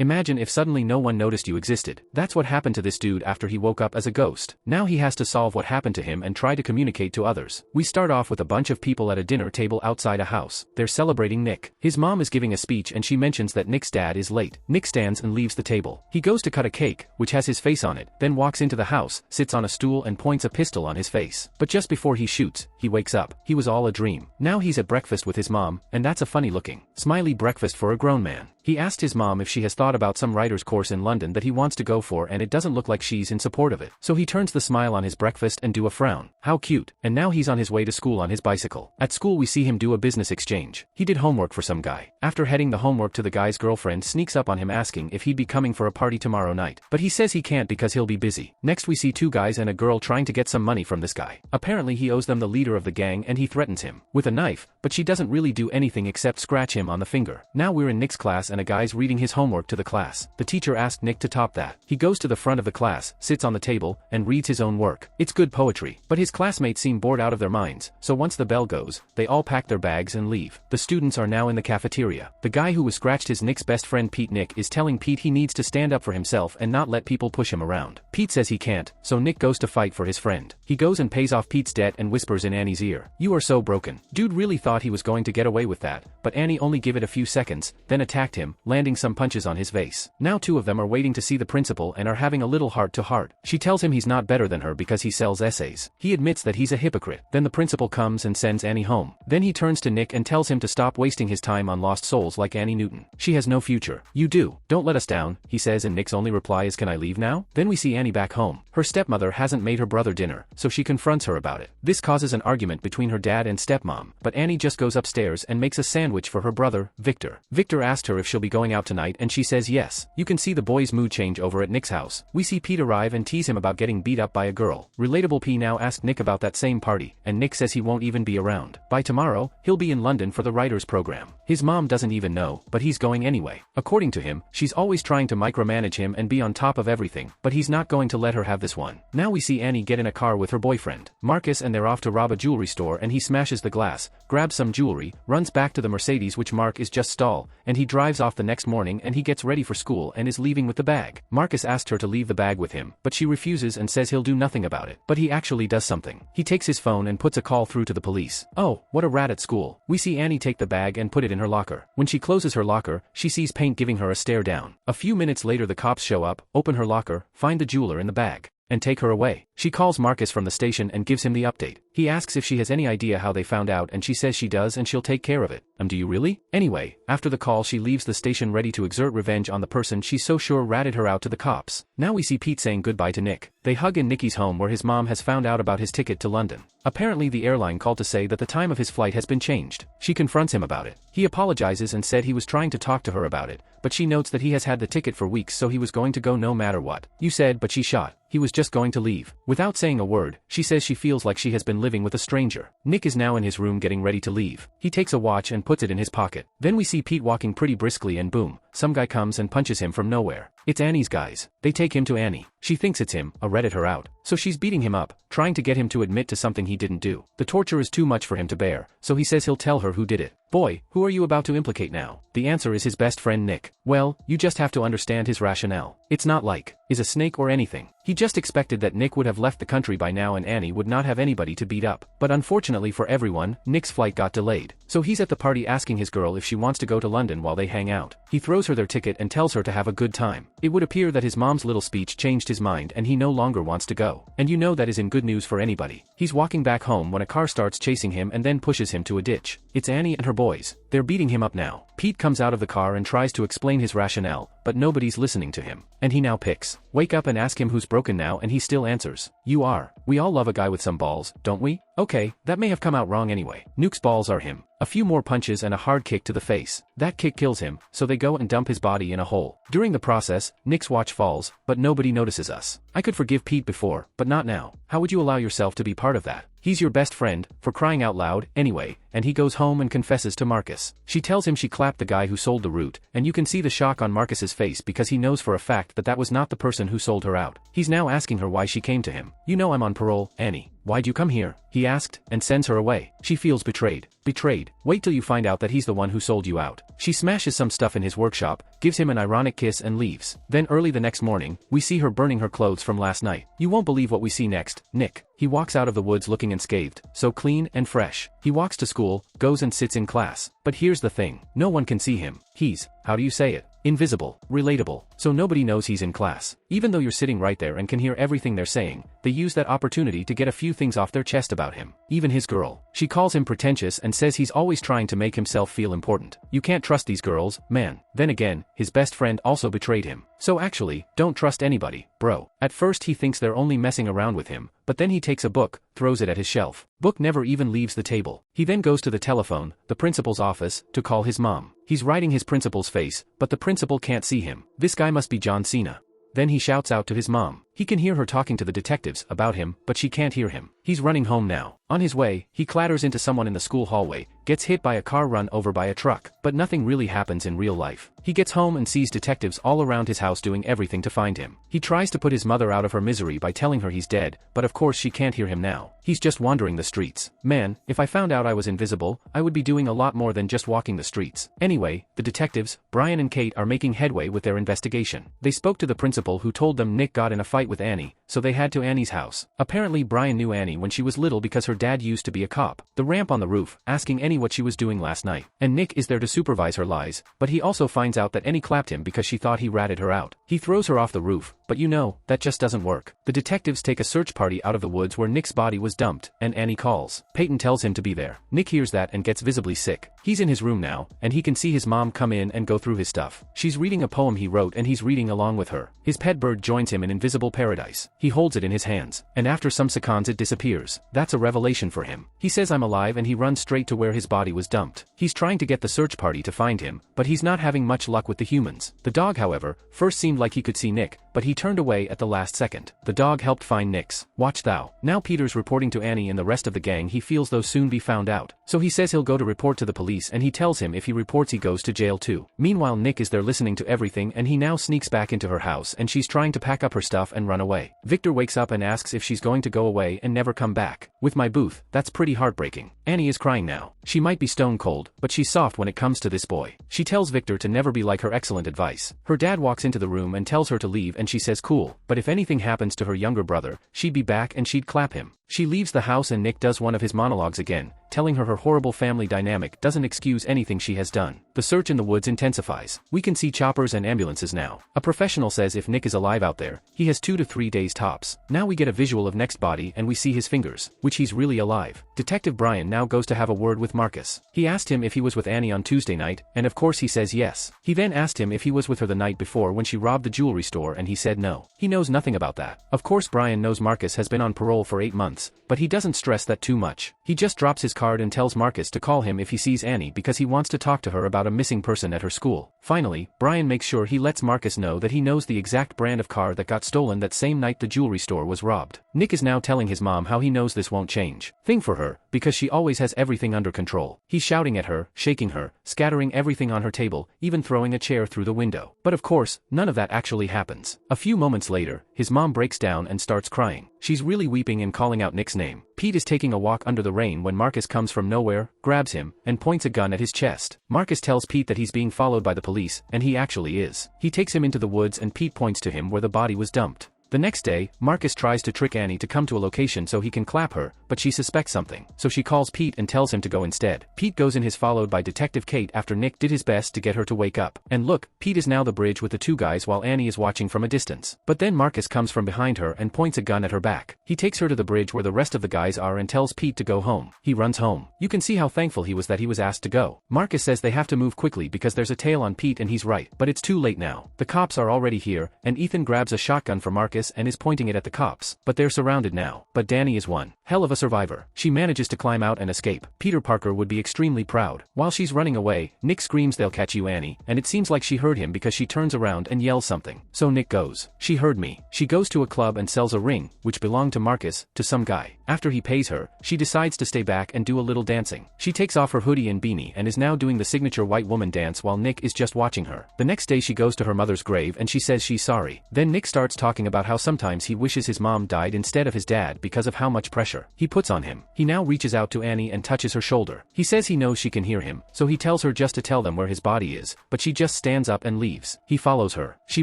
Imagine if suddenly no one noticed you existed. That's what happened to this dude after he woke up as a ghost. Now he has to solve what happened to him and try to communicate to others. We start off with a bunch of people at a dinner table outside a house. They're celebrating Nick. His mom is giving a speech and she mentions that Nick's dad is late. Nick stands and leaves the table. He goes to cut a cake, which has his face on it, then walks into the house, sits on a stool and points a pistol on his face. But just before he shoots, he wakes up. He was all a dream. Now he's at breakfast with his mom, and that's a funny looking, smiley breakfast for a grown man. He asked his mom if she has thought about some writer's course in London that he wants to go for, and it doesn't look like she's in support of it. So he turns the smile on his breakfast and do a frown. How cute. And now he's on his way to school on his bicycle. At school we see him do a business exchange. He did homework for some guy. After heading the homework to, the guy's girlfriend sneaks up on him asking if he'd be coming for a party tomorrow night. But he says he can't because he'll be busy. Next we see two guys and a girl trying to get some money from this guy. Apparently he owes them the leader of the gang and he threatens him with a knife, but she doesn't really do anything except scratch him on the finger. Now we're in Nick's class and a guy's reading his homework to the class. The teacher asked Nick to top that. He goes to the front of the class, sits on the table, and reads his own work. It's good poetry. But his classmates seem bored out of their minds, so once the bell goes, they all pack their bags and leave. The students are now in the cafeteria. The guy who was scratched is Nick's best friend Pete. Nick is telling Pete he needs to stand up for himself and not let people push him around. Pete says he can't, so Nick goes to fight for his friend. He goes and pays off Pete's debt and whispers in Annie's ear, "You are so broken." Dude really thought he was going to get away with that, but Annie only gave it a few seconds, then attacked him, landing some punches on his face. Now two of them are waiting to see the principal and are having a little heart-to-heart. She tells him he's not better than her because he sells essays. He admits that he's a hypocrite. Then the principal comes and sends Annie home. Then he turns to Nick and tells him to stop wasting his time on lost souls like Annie Newton. She has no future. You do. Don't let us down, he says, and Nick's only reply is, "Can I leave now?" Then we see Annie back home. Her stepmother hasn't made her brother dinner, so she confronts her about it. This causes an argument between her dad and stepmom, but Annie just goes upstairs and makes a sandwich for her brother, Victor. Victor asked her if she'll be going out tonight and she says yes. You can see the boy's mood change over at Nick's house. We see Pete arrive and tease him about getting beat up by a girl. Relatable P now asked Nick about that same party, and Nick says he won't even be around. By tomorrow, he'll be in London for the writers program. His mom doesn't even know, but he's going anyway. According to him, she's always trying to micromanage him and be on top of everything, but he's not going to let her have this one. Now we see Annie get in a car with her boyfriend, Marcus, and they're off to rob a jewelry store, and he smashes the glass, grabs some jewelry, runs back to the Mercedes which Mark is just stole, and he drives off the next morning and he gets ready for school and is leaving with the bag. Marcus asked her to leave the bag with him, but she refuses and says he'll do nothing about it. But he actually does something. He takes his phone and puts a call through to the police. Oh, what a rat at school. We see Annie take the bag and put it in her locker. When she closes her locker, she sees Paint giving her a stare down. A few minutes later the cops show up, open her locker, find the jeweler in the bag, and take her away. She calls Marcus from the station and gives him the update. He asks if she has any idea how they found out and she says she does and she'll take care of it. Do you really? Anyway, after the call she leaves the station ready to exert revenge on the person she's so sure ratted her out to the cops. Now we see Pete saying goodbye to Nick. They hug in Nicky's home where his mom has found out about his ticket to London. Apparently the airline called to say that the time of his flight has been changed. She confronts him about it. He apologizes and said he was trying to talk to her about it, but she notes that he has had the ticket for weeks so he was going to go no matter what. You said, but she shot. He was just going to leave. Without saying a word, she says she feels like she has been living with a stranger. Nick is now in his room getting ready to leave. He takes a watch and puts it in his pocket. Then we see Pete walking pretty briskly and boom, some guy comes and punches him from nowhere. It's Annie's guys. They take him to Annie. She thinks it's him, Reddit her out. So she's beating him up, trying to get him to admit to something he didn't do. The torture is too much for him to bear, so he says he'll tell her who did it. Boy, who are you about to implicate now? The answer is his best friend Nick. Well, you just have to understand his rationale. It's not like, is a snake or anything. He just expected that Nick would have left the country by now and Annie would not have anybody to beat up. But unfortunately for everyone, Nick's flight got delayed. So he's at the party asking his girl if she wants to go to London while they hang out. He throws her their ticket and tells her to have a good time. It would appear that his mom's little speech changed his mind and he no longer wants to go. And you know that isn't good news for anybody. He's walking back home when a car starts chasing him and then pushes him to a ditch. It's Annie and her boys. They're beating him up now. Pete comes out of the car and tries to explain his rationale, but nobody's listening to him. And he now picks. Wake up and ask him who's broken now and he still answers. You are. We all love a guy with some balls, don't we? Okay, that may have come out wrong anyway. Nuke's balls are him. A few more punches and a hard kick to the face. That kick kills him, so they go and dump his body in a hole. During the process, Nick's watch falls, but nobody notices us. I could forgive Pete before, but not now. How would you allow yourself to be part of that? He's your best friend, for crying out loud, anyway, and he goes home and confesses to Marcus. She tells him she clapped the guy who sold the root, and you can see the shock on Marcus's face because he knows for a fact that that was not the person who sold her out. He's now asking her why she came to him. You know I'm on parole, Annie. "Why'd you come here?" he asked, and sends her away. She feels betrayed. Betrayed? Wait till you find out that he's the one who sold you out. She smashes some stuff in his workshop, gives him an ironic kiss and leaves. Then early the next morning, we see her burning her clothes from last night. You won't believe what we see next. Nick. He walks out of the woods looking unscathed, so clean and fresh. He walks to school, goes and sits in class. But here's the thing. No one can see him. He's, how do you say it? Invisible, relatable, so nobody knows he's in class. Even though you're sitting right there and can hear everything they're saying, they use that opportunity to get a few things off their chest about him. Even his girl. She calls him pretentious and says he's always trying to make himself feel important. You can't trust these girls, man. Then again, his best friend also betrayed him. So actually, don't trust anybody, bro. At first he thinks they're only messing around with him, but then he takes a book, throws it at his shelf. Book never even leaves the table. He then goes to the telephone, the principal's office, to call his mom. He's writing his principal's face, but the principal can't see him. This guy must be John Cena. Then he shouts out to his mom. He can hear her talking to the detectives about him, but she can't hear him. He's running home now. On his way, he clatters into someone in the school hallway, gets hit by a car run over by a truck, but nothing really happens in real life. He gets home and sees detectives all around his house doing everything to find him. He tries to put his mother out of her misery by telling her he's dead, but of course she can't hear him now. He's just wandering the streets. Man, if I found out I was invisible, I would be doing a lot more than just walking the streets. Anyway, the detectives, Brian and Kate, are making headway with their investigation. They spoke to the principal who told them Nick got in a fight with Annie, so they had to Annie's house. Apparently Brian knew Annie when she was little because her dad used to be a cop. The ramp on the roof, asking Annie what she was doing last night. And Nick is there to supervise her lies, but he also finds out that Annie clapped him because she thought he ratted her out. He throws her off the roof, but you know, that just doesn't work. The detectives take a search party out of the woods where Nick's body was dumped, and Annie calls. Peyton tells him to be there. Nick hears that and gets visibly sick. He's in his room now, and he can see his mom come in and go through his stuff. She's reading a poem he wrote and he's reading along with her. His pet bird joins him in invisible paradise. He holds it in his hands, and after some seconds it disappears. That's a revelation for him. He says I'm alive and he runs straight to where his body was dumped. He's trying to get the search party to find him, but he's not having much luck with the humans. The dog, however, first seemed like he could see Nick, but he turned away at the last second. The dog helped find Nick's. Watch thou. Now Peter's reporting to Annie and the rest of the gang. He feels they'll soon be found out. So he says he'll go to report to the police, and he tells him if he reports he goes to jail too. Meanwhile Nick is there listening to everything, and he now sneaks back into her house and she's trying to pack up her stuff and run away. Victor wakes up and asks if she's going to go away and never come back. With my booth, that's pretty heartbreaking. Annie is crying now. She might be stone cold, but she's soft when it comes to this boy. She tells Victor to never be like her. Excellent advice. Her dad walks into the room and tells her to leave, and she says cool, but if anything happens to her younger brother, she'd be back and she'd clap him. She leaves the house and Nick does one of his monologues again, telling her horrible family dynamic doesn't excuse anything she has done. The search in the woods intensifies. We can see choppers and ambulances now. A professional says if Nick is alive out there, he has 2 to 3 days tops. Now we get a visual of Nick's body and we see his fingers, which he's really alive. Detective Brian now goes to have a word with Marcus. He asked him if he was with Annie on Tuesday night, and of course he says yes. He then asked him if he was with her the night before when she robbed the jewelry store, and he said no. He knows nothing about that. Of course Brian knows Marcus has been on parole for 8 months, but he doesn't stress that too much. He just drops his card and tells Marcus to call him if he sees Annie because he wants to talk to her about a missing person at her school. Finally, Brian makes sure he lets Marcus know that he knows the exact brand of car that got stolen that same night the jewelry store was robbed. Nick is now telling his mom how he knows this won't change thing for her, because she always has everything under control. He's shouting at her, shaking her, scattering everything on her table, even throwing a chair through the window. But of course, none of that actually happens. A few moments later, his mom breaks down and starts crying. She's really weeping and calling out Nick's name. Pete is taking a walk under the rain when Marcus comes from nowhere, grabs him, and points a gun at his chest. Marcus tells Pete that he's being followed by the police, and he actually is. He takes him into the woods and Pete points to him where the body was dumped. The next day, Marcus tries to trick Annie to come to a location so he can clap her, but she suspects something, so she calls Pete and tells him to go instead. Pete goes in, followed by Detective Kate after Nick did his best to get her to wake up. And look, Pete is now the bridge with the 2 guys while Annie is watching from a distance. But then Marcus comes from behind her and points a gun at her back. He takes her to the bridge where the rest of the guys are and tells Pete to go home. He runs home. You can see how thankful he was that he was asked to go. Marcus says they have to move quickly because there's a tail on Pete, and he's right. But it's too late now. The cops are already here, and Ethan grabs a shotgun for Marcus and is pointing it at the cops, but they're surrounded now. But Danny is one hell of a survivor. She manages to climb out and escape. Peter Parker would be extremely proud. While she's running away, Nick screams, "They'll catch you, Annie," and it seems like she heard him because she turns around and yells something. So Nick goes, "She heard me." She goes to a club and sells a ring, which belonged to Marcus, to some guy. After he pays her, she decides to stay back and do a little dancing. She takes off her hoodie and beanie and is now doing the signature white woman dance while Nick is just watching her. The next day she goes to her mother's grave and she says she's sorry. Then Nick starts talking about how sometimes he wishes his mom died instead of his dad because of how much pressure he puts on him. He now reaches out to Annie and touches her shoulder. He says he knows she can hear him, so he tells her just to tell them where his body is, but she just stands up and leaves. He follows her. She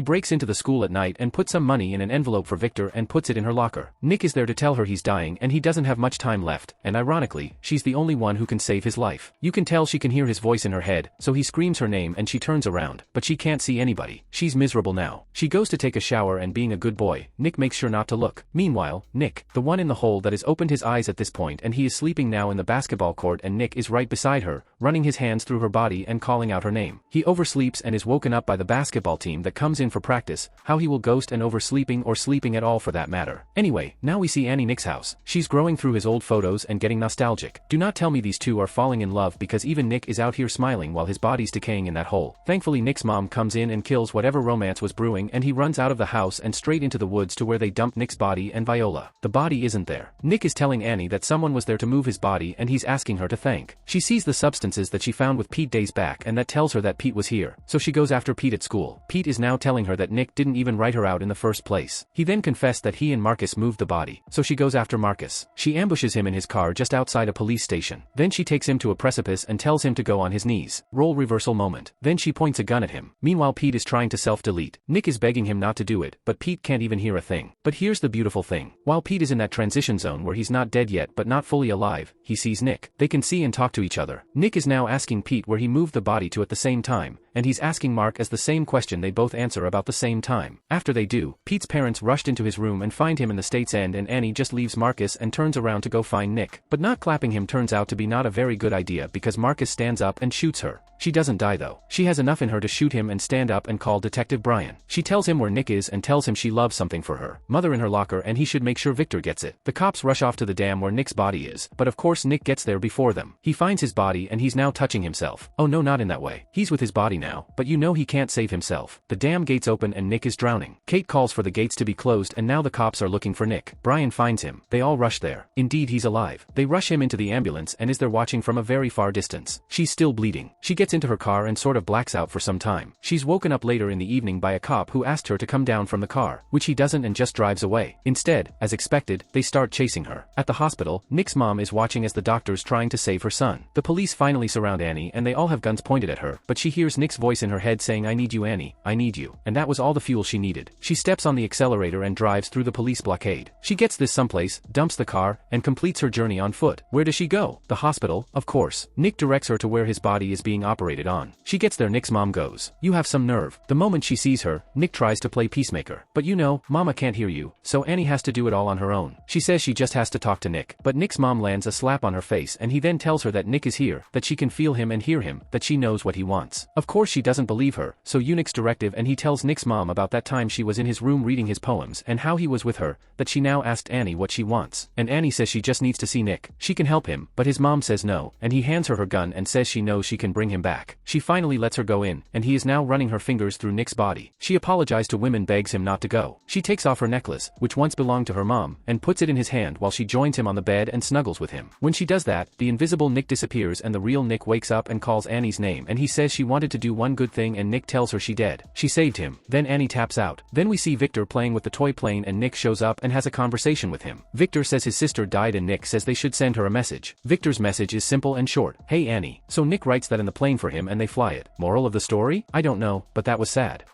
breaks into the school at night and puts some money in an envelope for Victor and puts it in her locker. Nick is there to tell her he's dying and he doesn't have much time left, and ironically, she's the only one who can save his life. You can tell she can hear his voice in her head, so he screams her name and she turns around, but she can't see anybody. She's miserable now. She goes to take a shower and being a good boy, Nick makes sure not to look. Meanwhile, Nick, the one in the hole that has opened his eyes at this point, and he is sleeping now in the basketball court and Nick is right beside her, running his hands through her body and calling out her name. He oversleeps and is woken up by the basketball team that comes in for practice. How he will ghost an oversleeping or sleeping at all for that matter. Anyway, now we see Annie Nick's house. She's growing through his old photos and getting nostalgic. Do not tell me these two are falling in love, because even Nick is out here smiling while his body's decaying in that hole. Thankfully Nick's mom comes in and kills whatever romance was brewing and he runs out of the house and straight into the woods to where they dump Nick's body and Viola. The body isn't there. Nick is telling Annie that someone was there to move his body and he's asking her to thank. She sees the substances that she found with Pete days back and that tells her that Pete was here, so she goes after Pete at school. Pete is now telling her that Nick didn't even write her out in the first place. He then confessed that he and Marcus moved the body, so she goes after Marcus. She ambushes him in his car just outside a police station. Then she takes him to a precipice and tells him to go on his knees. Role reversal moment. Then she points a gun at him. Meanwhile Pete is trying to self-delete. Nick is begging him not to do it, but Pete can't even hear a thing. But here's the beautiful thing. While Pete is in that transition zone where he's not dead yet but not fully alive, he sees Nick. They can see and talk to each other. Nick is now asking Pete where he moved the body to at the same time, and he's asking Mark as the same question. They both answer about the same time. After they do, Pete's parents rushed into his room and find him in the States End, and Annie just leaves Marcus and turns around to go find Nick. But not clapping him turns out to be not a very good idea because Marcus stands up and shoots her. She doesn't die though. She has enough in her to shoot him and stand up and call Detective Brian. She tells him where Nick is and tells him she loves something for her mother in her locker and he should make sure Victor gets it. The cops rush off to the dam where Nick's body is, but of course Nick gets there before them. He finds his body and he's now touching himself. Oh no, not in that way. He's with his body now, but you know he can't save himself. The dam gates open and Nick is drowning. Kate calls for the gates to be closed and now the cops are looking for Nick. Brian finds him. They all rush there. Indeed, he's alive. They rush him into the ambulance and is there watching from a very far distance. She's still bleeding. She gets into her car and sort of blacks out for some time. She's woken up later in the evening by a cop who asked her to come down from the car, which he doesn't and just drives away. Instead, as expected, they start chasing her. At the hospital, Nick's mom is watching as the doctor's trying to save her son. The police finally surround Annie and they all have guns pointed at her, but she hears Nick's voice in her head saying, "I need you, Annie, I need you." And that was all the fuel she needed. She steps on the accelerator and drives through the police blockade. She gets this someplace, dumps the car, and completes her journey on foot. Where does she go? The hospital, of course. Nick directs her to where his body is being operated on. She gets there. Nick's mom goes, "You have some nerve." The moment she sees her, Nick tries to play peacemaker. But you know, Mama can't hear you, so Annie has to do it all on her own. She says she just has to talk to Nick. But Nick's mom lands a slap on her face and he then tells her that Nick is here, that she can feel him and hear him, that she knows what he wants. Of course she doesn't believe her, so Nick's directive and he tells Nick's mom about that time she was in his room reading his poems and how he was with her, that she now asked Annie what she wants. And Annie says she just needs to see Nick. She can help him, but his mom says no, and he hands her her gun and says she knows she can bring him back. She finally lets her go in, and he is now running her fingers through Nick's body. She apologizes to women, begs him not to go. She takes off her necklace, which once belonged to her mom, and puts it in his hand while she joins him on the bed and snuggles with him. When she does that, the invisible Nick disappears and the real Nick wakes up and calls Annie's name, and he says she wanted to do one good thing and Nick tells her she did. She saved him. Then Annie taps out. Then we see Victor playing with the toy plane and Nick shows up and has a conversation with him. Victor says his sister died and Nick says they should send her a message. Victor's message is simple and short. "Hey Annie." So Nick writes that in the plane for him and they fly it. Moral of the story? I don't know, but that was sad.